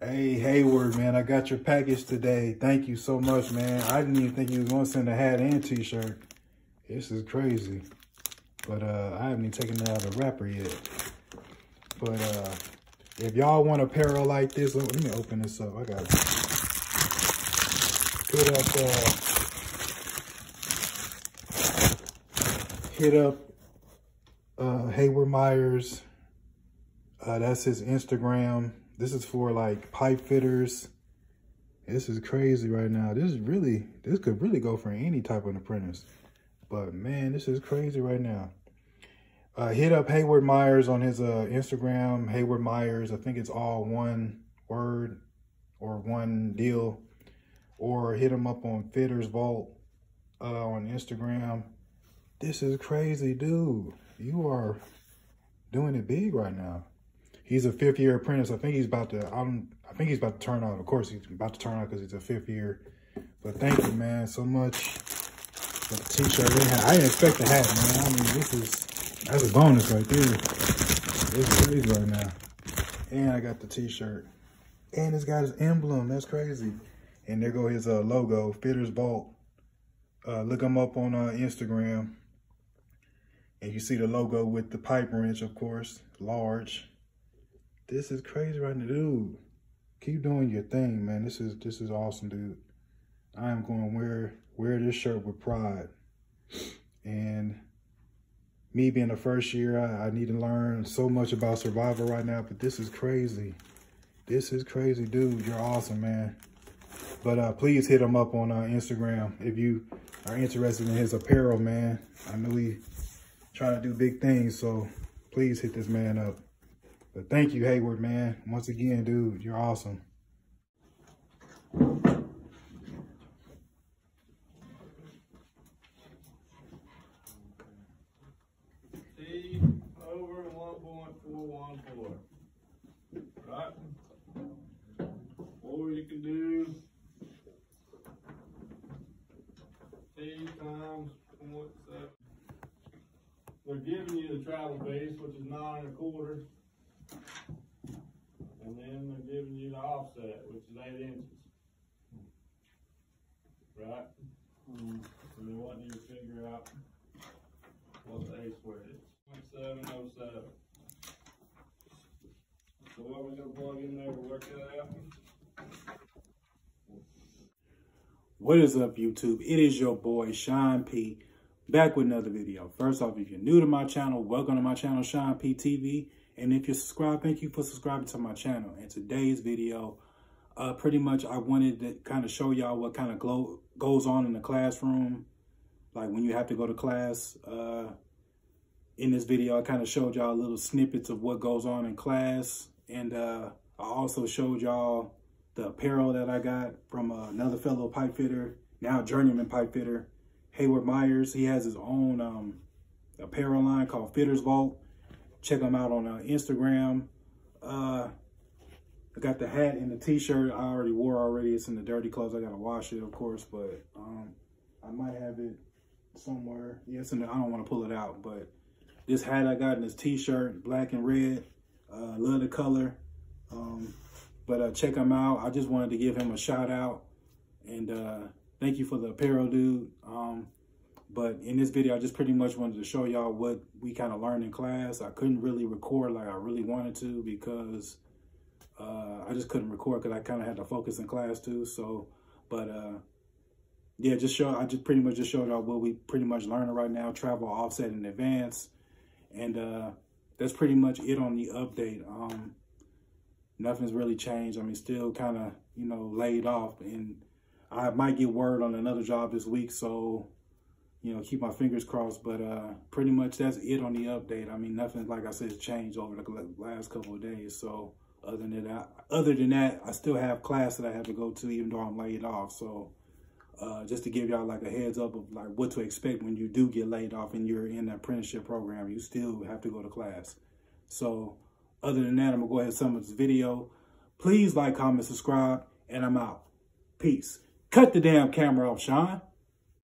Hey, Hayward, man, I got your package today. Thank you so much, man. I didn't even think you was going to send a hat and t-shirt. This is crazy. But I haven't even taken it out of the wrapper yet. But if y'all want apparel like this, let me open this up. I got it. Hit up Hayward Myers. That's his Instagram. This is for like pipe fitters. This is crazy right now. This could really go for any type of apprentice. But man, this is crazy right now. Hit up Hayward Myers on his Instagram. Hayward Myers, I think it's all one word or one deal. Or hit him up on Fitters Vault on Instagram. This is crazy, dude. You are doing it big right now. He's a 5th year apprentice. I think he's about to, I think he's about to turn out. Of course, he's about to turn out because he's a 5th year. But thank you, man, so much for the t-shirt. I didn't expect the hat, man. I mean, that's a bonus right there. It's crazy right now. And I got the t-shirt. And it's got his emblem. That's crazy. And there go his logo, Fitters Vault. Look him up on Instagram. And you see the logo with the pipe wrench, of course, large. This is crazy right now, dude. Keep doing your thing, man. This is awesome, dude. I am going to wear this shirt with pride. And me being the first year, I need to learn so much about survival right now, but this is crazy. This is crazy, dude. You're awesome, man. But please hit him up on Instagram if you are interested in his apparel, man. I know he's trying to do big things, so please hit this man up. But thank you, Hayward, man. Once again, dude, you're awesome. T over 1.414. Right? Or you can do T times 0.7. They're giving you the travel base, which is 9 1/4. And then they're giving you the offset, which is 8 inches. Right? And they want you to figure out what the A squared is. 0.707. So what we're going to plug in there to work that out? What is up, YouTube? It is your boy, Sean P, back with another video. First off, if you're new to my channel, welcome to my channel, Sean P TV. And if you're subscribed, thank you for subscribing to my channel. In today's video, pretty much I wanted to kind of show y'all what kind of goes on in the classroom. Like when you have to go to class. In this video, I kind of showed y'all little snippets of what goes on in class. And I also showed y'all the apparel that I got from another fellow pipe fitter, now journeyman pipe fitter, Hayward Myers. He has his own apparel line called Fitters Vault. Check him out on Instagram. I got the hat and the t-shirt I already wore already. It's in the dirty clothes. I gotta wash it, of course, but I might have it somewhere. Yeah, it's in the, I don't want to pull it out, but this hat I got in this t-shirt, black and red. Love the color. But check him out. I just wanted to give him a shout out. And thank you for the apparel, dude. But in this video, I just pretty much wanted to show y'all what we kind of learned in class. I couldn't really record like I really wanted to because I just couldn't record because I kind of had to focus in class too. So, but yeah, I just pretty much just showed y'all what we pretty much learning right now, travel, offset, and advance. And that's pretty much it on the update. Nothing's really changed. I mean, still kind of, you know, laid off. And I might get word on another job this week. So, you know, keep my fingers crossed. But pretty much that's it on the update. I mean, nothing, like I said, has changed over the last couple of days. So other than that, I still have class that I have to go to, even though I'm laid off. So just to give y'all like a heads up of like what to expect when you do get laid off and you're in the apprenticeship program, you still have to go to class. So other than that, I'm gonna go ahead and sum up this video. Please like, comment, subscribe, and I'm out. Peace. Cut the damn camera off, Sean.